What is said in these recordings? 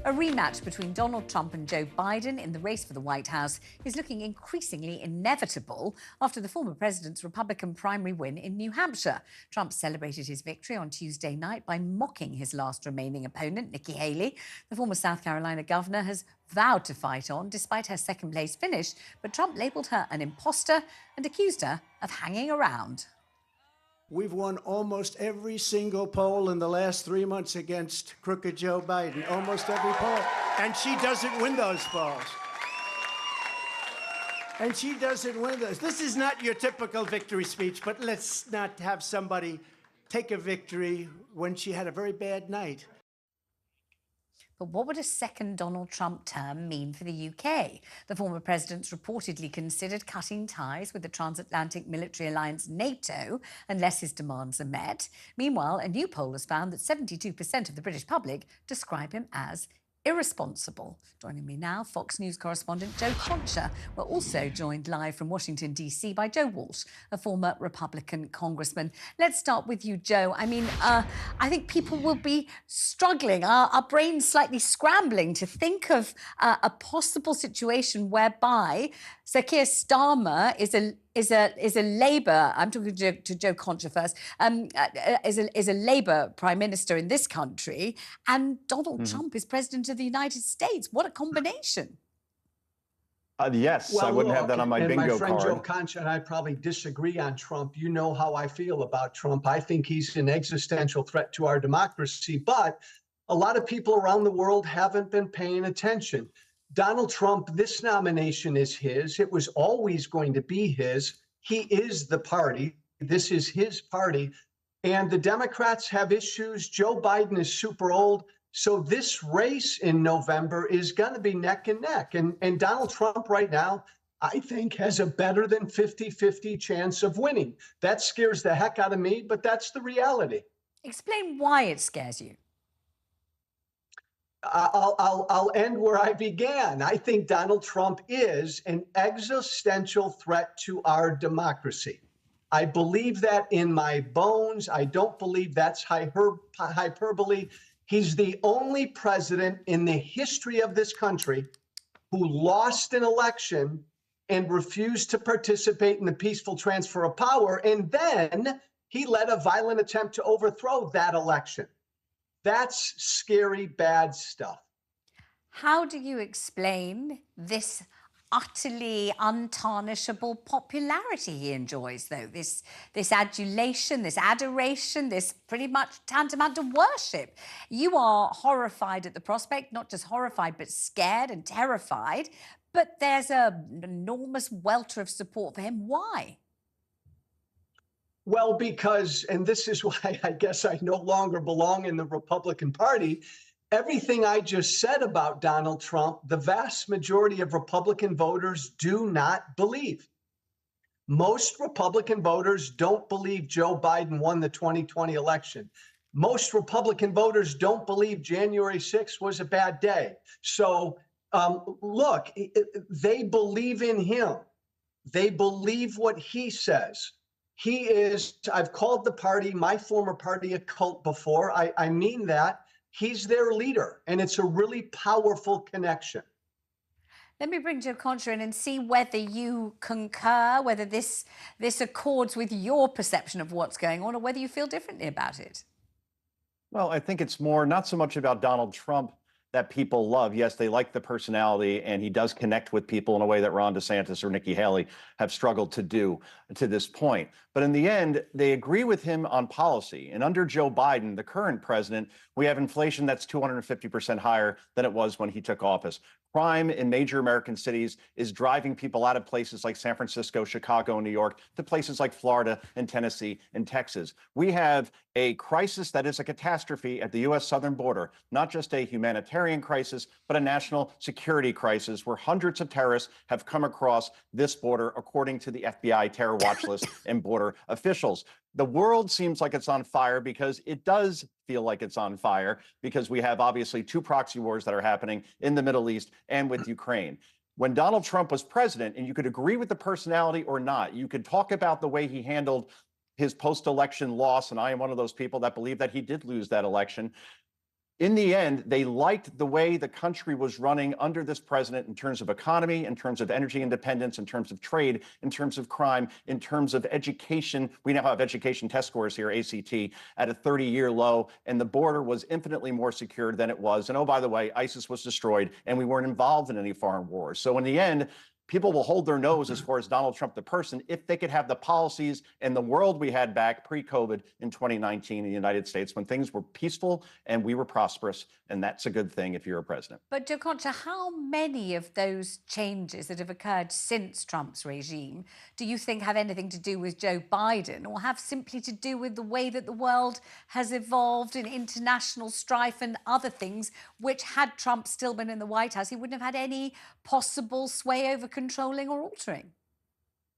A rematch between Donald Trump and Joe Biden in the race for the White House is looking increasingly inevitable after the former president's Republican primary win in New Hampshire. Trump celebrated his victory on Tuesday night by mocking his last remaining opponent, Nikki Haley. The former South Carolina governor has vowed to fight on despite her second-place finish, but Trump labelled her an imposter and accused her of hanging around. We've won almost every single poll in the last 3 months against crooked Joe Biden, almost every poll. And she doesn't win those polls. And she doesn't win those. This is not your typical victory speech, but let's not have somebody take a victory when she had a very bad night. But what would a second Donald Trump term mean for the UK? The former president's reportedly considered cutting ties with the transatlantic military alliance NATO unless his demands are met. Meanwhile, a new poll has found that 72% of the British public describe him as irresponsible. Joining me now, Fox News correspondent Joe Concha. We're also joined live from Washington, D.C. by Joe Walsh, a former Republican congressman. Let's start with you, Joe. I think people will be struggling, our brains slightly scrambling to think of a possible situation whereby Sir Keir Starmer is a Labour, I'm talking to Joe Concha first, is a Labour Prime Minister in this country, and Donald Trump is President of the United States. What a combination. Yes, well, I wouldn't have that on my bingo my friend card. Joe Concha and I probably disagree on Trump. You know how I feel about Trump. I think he's an existential threat to our democracy, but a lot of people around the world haven't been paying attention. Donald Trump, this nomination is his. It was always going to be his. He is the party. This is his party. And the Democrats have issues. Joe Biden is super old. So this race in November is going to be neck and neck. And Donald Trump right now, I think, has a better than 50-50 chance of winning. That scares the heck out of me, but that's the reality. Explain why it scares you. I'll end where I began. I think Donald Trump is an existential threat to our democracy. I believe that in my bones. I don't believe that's hyperbole. He's the only president in the history of this country who lost an election and refused to participate in the peaceful transfer of power. And then he led a violent attempt to overthrow that election. That's scary, bad stuff. How do you explain this utterly untarnishable popularity he enjoys, though? This adulation, this adoration, this pretty much tantamount to worship. You are horrified at the prospect, not just horrified, but scared and terrified. But there's an enormous welter of support for him. Why? Well, because, and this is why I guess I no longer belong in the Republican Party, everything I just said about Donald Trump, the vast majority of Republican voters do not believe. Most Republican voters don't believe Joe Biden won the 2020 election. Most Republican voters don't believe January 6th was a bad day. So, look, they believe in him. They believe what he says. He is, I've called the party, my former party, a cult before. I mean that. He's their leader, and it's a really powerful connection. Let me bring Joe Concha in and see whether you concur, whether this accords with your perception of what's going on, or whether you feel differently about it. Well, I think it's more not so much about Donald Trump that people love. Yes, they like the personality, and he does connect with people in a way that Ron DeSantis or Nikki Haley have struggled to do to this point. But in the end, they agree with him on policy. And under Joe Biden, the current president, we have inflation that's 250% higher than it was when he took office. Crime in major American cities is driving people out of places like San Francisco, Chicago, and New York to places like Florida and Tennessee and Texas. We have a crisis that is a catastrophe at the U.S. southern border, not just a humanitarian crisis, but a national security crisis where hundreds of terrorists have come across this border, according to the FBI terror watch list and border officials. The world seems like it's on fire because it does feel like it's on fire because we have obviously two proxy wars that are happening in the Middle East and with Ukraine. When Donald Trump was president, and you could agree with the personality or not, you could talk about the way he handled his post-election loss, and I am one of those people that believe that he did lose that election. In the end, they liked the way the country was running under this president in terms of economy, in terms of energy independence, in terms of trade, in terms of crime, in terms of education. We now have education test scores here, ACT, at a 30-year low, and the border was infinitely more secure than it was. And oh, by the way, ISIS was destroyed, and we weren't involved in any foreign wars. So in the end, people will hold their nose as far as Donald Trump, the person, if they could have the policies and the world we had back pre-COVID in 2019 in the United States when things were peaceful and we were prosperous. And that's a good thing if you're a president. But Joe Concha, how many of those changes that have occurred since Trump's regime do you think have anything to do with Joe Biden, or have simply to do with the way that the world has evolved in international strife and other things, which, had Trump still been in the White House, he wouldn't have had any possible sway over controlling or altering?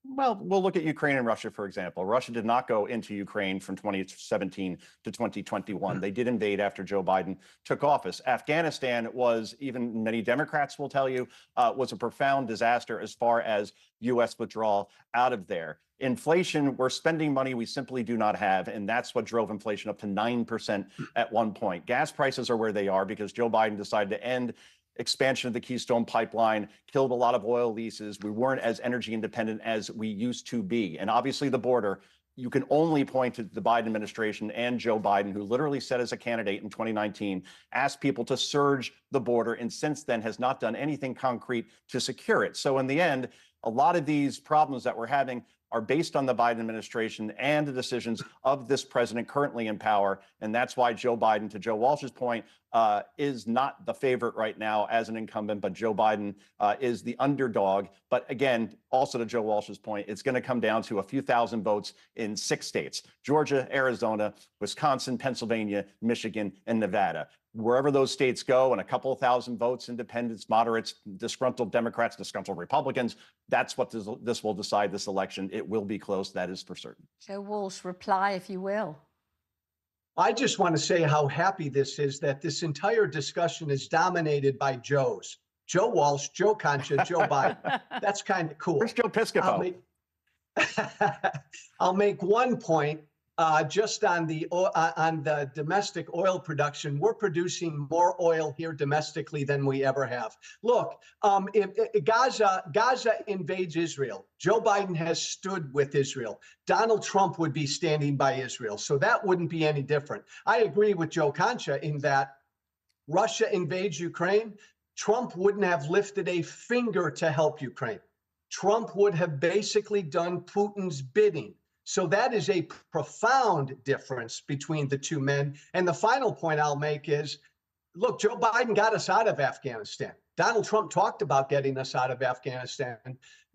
Well, we'll look at Ukraine and Russia, for example. Russia did not go into Ukraine from 2017 to 2021. They did invade after Joe Biden took office. Afghanistan was, even many Democrats will tell you, was a profound disaster as far as U.S. withdrawal out of there. Inflation, we're spending money we simply do not have, and that's what drove inflation up to 9% at one point. Gas prices are where they are because Joe Biden decided to end expansion of the Keystone Pipeline, killed a lot of oil leases. We weren't as energy independent as we used to be. And obviously the border, you can only point to the Biden administration and Joe Biden, who literally said as a candidate in 2019, asked people to surge the border, and since then has not done anything concrete to secure it. So in the end, a lot of these problems that we're having are based on the Biden administration and the decisions of this president currently in power. And that's why Joe Biden, to Joe Walsh's point, is not the favorite right now as an incumbent, but Joe Biden is the underdog. But again, also to Joe Walsh's point, it's going to come down to a few thousand votes in 6 states: Georgia, Arizona, Wisconsin, Pennsylvania, Michigan, and Nevada. Wherever those states go, and a couple of thousand votes, independents, moderates, disgruntled Democrats, disgruntled Republicans, that's what this will decide this election. It will be close. That is for certain. Joe Walsh, reply if you will. I just want to say how happy this is that this entire discussion is dominated by Joes. Joe Walsh, Joe Concha, Joe Biden. That's kind of cool. Where's Joe Piscopo? I'll make one point. Just on the domestic oil production, we're producing more oil here domestically than we ever have. Look, if Gaza invades Israel, Joe Biden has stood with Israel. Donald Trump would be standing by Israel, so that wouldn't be any different. I agree with Joe Concha in that Russia invades Ukraine, Trump wouldn't have lifted a finger to help Ukraine. Trump would have basically done Putin's bidding. So that is a profound difference between the two men. And the final point I'll make is, look, Joe Biden got us out of Afghanistan. Donald Trump talked about getting us out of Afghanistan.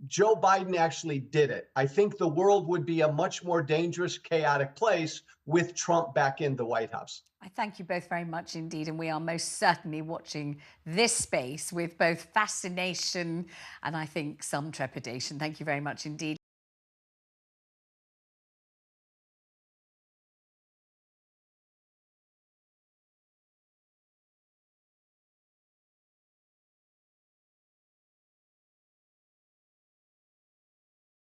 Joe Biden actually did it. I think the world would be a much more dangerous, chaotic place with Trump back in the White House. I thank you both very much indeed. And we are most certainly watching this space with both fascination and I think some trepidation. Thank you very much indeed.